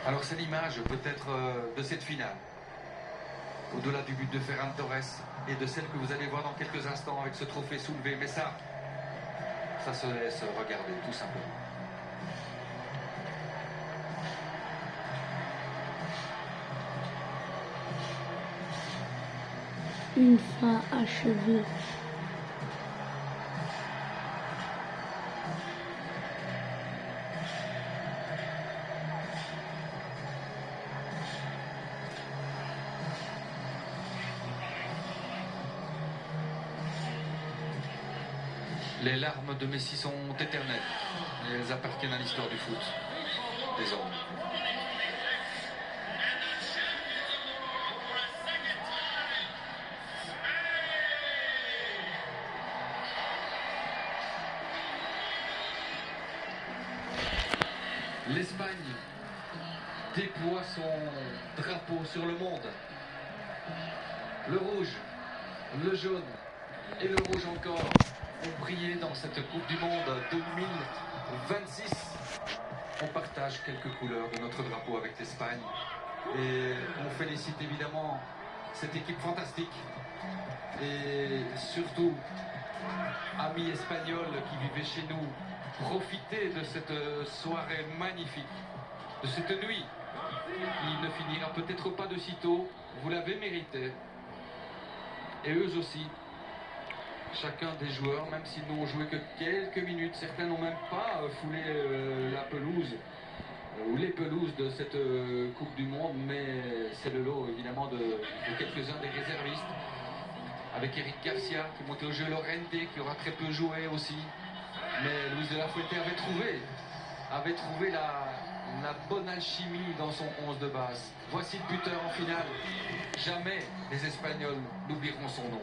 Alors c'est l'image peut-être de cette finale. Au-delà du but de Ferran Torres et de celle que vous allez voir dans quelques instants avec ce trophée soulevé. Mais ça se laisse regarder tout simplement. Une fin achevée. Les larmes de Messi sont éternelles et elles appartiennent à l'histoire du foot, désormais. L'Espagne déploie son drapeau sur le monde. Le rouge, le jaune et le rouge encore ont brillé dans cette Coupe du Monde 2026. On partage quelques couleurs de notre drapeau avec l'Espagne et on félicite évidemment cette équipe fantastique et surtout amis espagnols qui vivaient chez nous, profitez de cette soirée magnifique, de cette nuit qui ne finira peut-être pas de sitôt, vous l'avez mérité. Et eux aussi, chacun des joueurs, même s'ils n'ont joué que quelques minutes, certains n'ont même pas foulé la pelouse ou les pelouses de cette Coupe du Monde, mais c'est le lot évidemment de quelques-uns des réservistes, avec Eric Garcia qui est monté au jeu, Llorente qui aura très peu joué aussi, mais Luis de la Fuente avait trouvé la bonne alchimie dans son 11 de base. Voici le buteur en finale. Jamais les Espagnols n'oublieront son nom.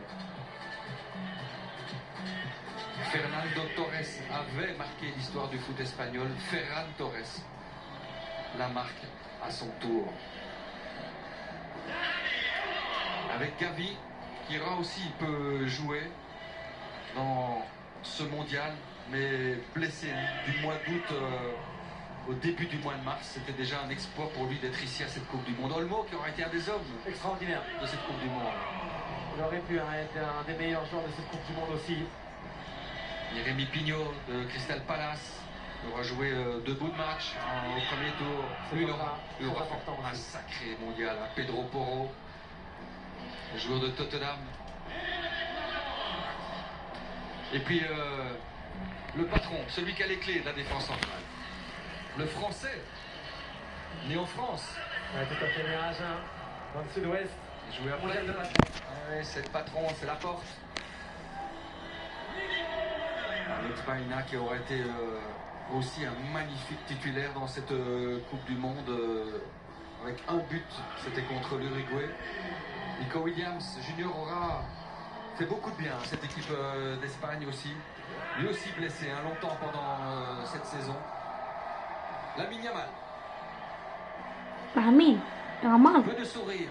Fernando Torres avait marqué l'histoire du foot espagnol. Ferran Torres la marque à son tour. Avec Gavi, qui ira aussi peut jouer dans ce mondial, mais blessé du mois d'août au début du mois de mars. C'était déjà un exploit pour lui d'être ici à cette Coupe du Monde. Olmo, qui aurait été un des hommes extraordinaire de cette Coupe du Monde. Il aurait pu être un des meilleurs joueurs de cette Coupe du Monde aussi. Jérémy Pignot de Crystal Palace aura joué 2 bouts de match au premier tour. Lui, il aura fait un sacré mondial. Pedro Porro, le joueur de Tottenham. Et puis le patron, celui qui a les clés de la défense centrale. Le français, né en France. Ouais, tout à fait, né à Agen, dans le sud-ouest. Il jouait à mondial de match. Ouais, c'est le patron, c'est la porte. L'Espagne qui aurait été aussi un magnifique titulaire dans cette Coupe du Monde avec un but, c'était contre l'Uruguay. Nico Williams Junior aura fait beaucoup de bien à cette équipe d'Espagne aussi. Lui aussi blessé longtemps pendant cette saison. Lamine Yamal. Peu de sourire.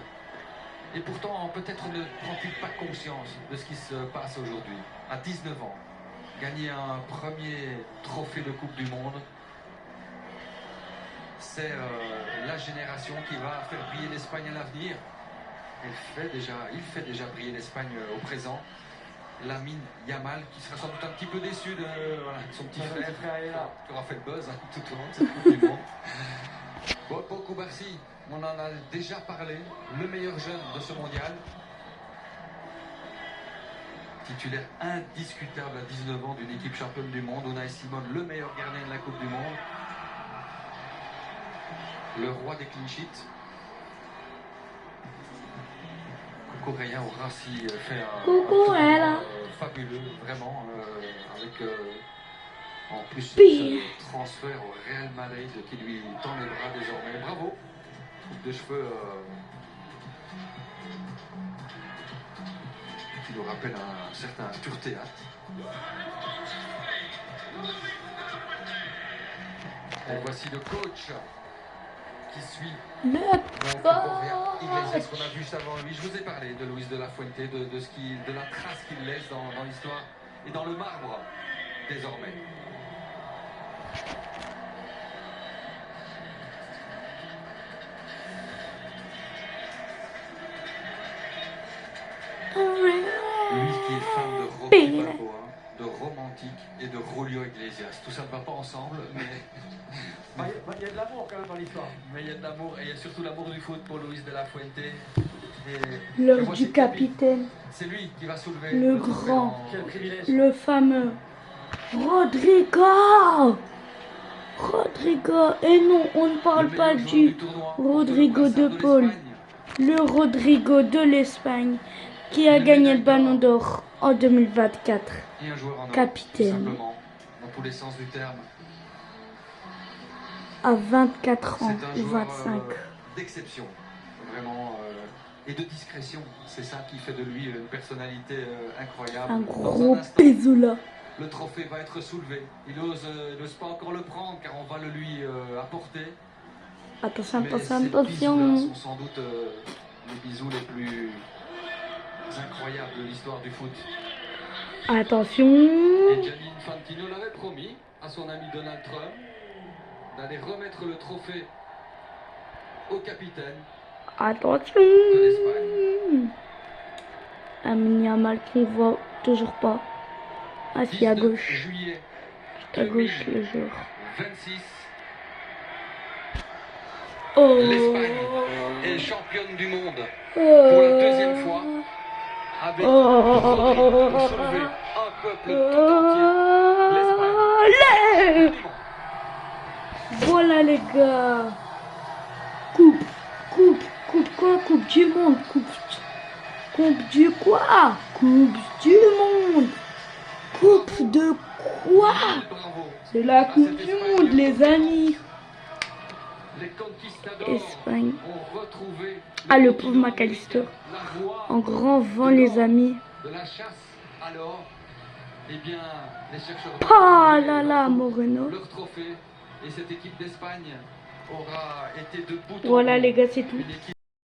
Et pourtant, peut-être ne prend-il pas conscience de ce qui se passe aujourd'hui. À 19 ans, gagner un premier trophée de Coupe du Monde, c'est la génération qui va faire briller l'Espagne à l'avenir. Il fait déjà briller l'Espagne au présent. Lamine Yamal, qui sera sans doute un petit peu déçu de son petit frère qui aura fait le buzz tout au long de cette Coupe du Monde. Bobo Koubarsi, on en a déjà parlé, le meilleur jeune de ce mondial. Titulaire indiscutable à 19 ans d'une équipe championne du monde. Unai Simon, le meilleur gardien de la Coupe du Monde. Le roi des clean sheets. Correa aura aussi fait un fabuleux, vraiment, avec en plus ce transfert au Real Madrid qui lui tend les bras désormais. Bravo, coupe de cheveux qui nous rappelle un certain Arthur Théâtre. Et voici le coach qui suit Iglesias, qu'on a vu juste avant lui. Je vous ai parlé de Luis de la Fuente, de la trace qu'il laisse dans l'histoire et dans le marbre désormais. fanatiques et de Julio Iglesias. Tout ça ne va pas ensemble, mais Il y a de l'amour quand même dans l'histoire. il y a de l'amour et il y a surtout l'amour du foot pour Luis de la Fuente. L'heure voici du capitaine, C'est lui qui va soulever le trophée grand, Quel privilège. le fameux Rodrigo. Rodrigo. Et non, on ne parle pas du Rodrigo de Paul. Le Rodrigo de l'Espagne qui a gagné le Ballon d'Or en 2024. Et un joueur en or, Capitaine. tout simplement, dans tous les sens du terme. À 24 ans C'est un ou joueur 25. d'exception, vraiment, et de discrétion. C'est ça qui fait de lui une personnalité incroyable. Un Dans gros instant, pézoula. le trophée va être soulevé. Il n'ose pas encore le prendre car on va le lui apporter. Attention, Mais attention, ces bisous-là attention. sont sans doute les bisous les plus incroyables de l'histoire du foot. Attention. Et Gianni Infantino l'avait promis à son ami Donald Trump d'aller remettre le trophée au capitaine. Attention. Lamine Yamal qu'on voit toujours pas. Ah si, à 19 gauche. juillet À gauche le jour. 26. Oh. L'Espagne est championne du monde pour la deuxième fois avec pour soulever un peuple tout entier. Allez. Voilà les gars. Coupe quoi? Coupe du monde. Coupe du quoi? Coupe du monde. Coupe de quoi? Bravo. C'est la coupe du monde les amis. Les conquistadors Espagne. ont retrouvé Ah le pauvre McAllister. la voie En grand vent les amis. de la chasse. Alors, eh bien, les chercheurs Ah là là Moreno. leur trophée et cette équipe d'Espagne aura été de bout en Voilà bout les gars c'est tout. une équipe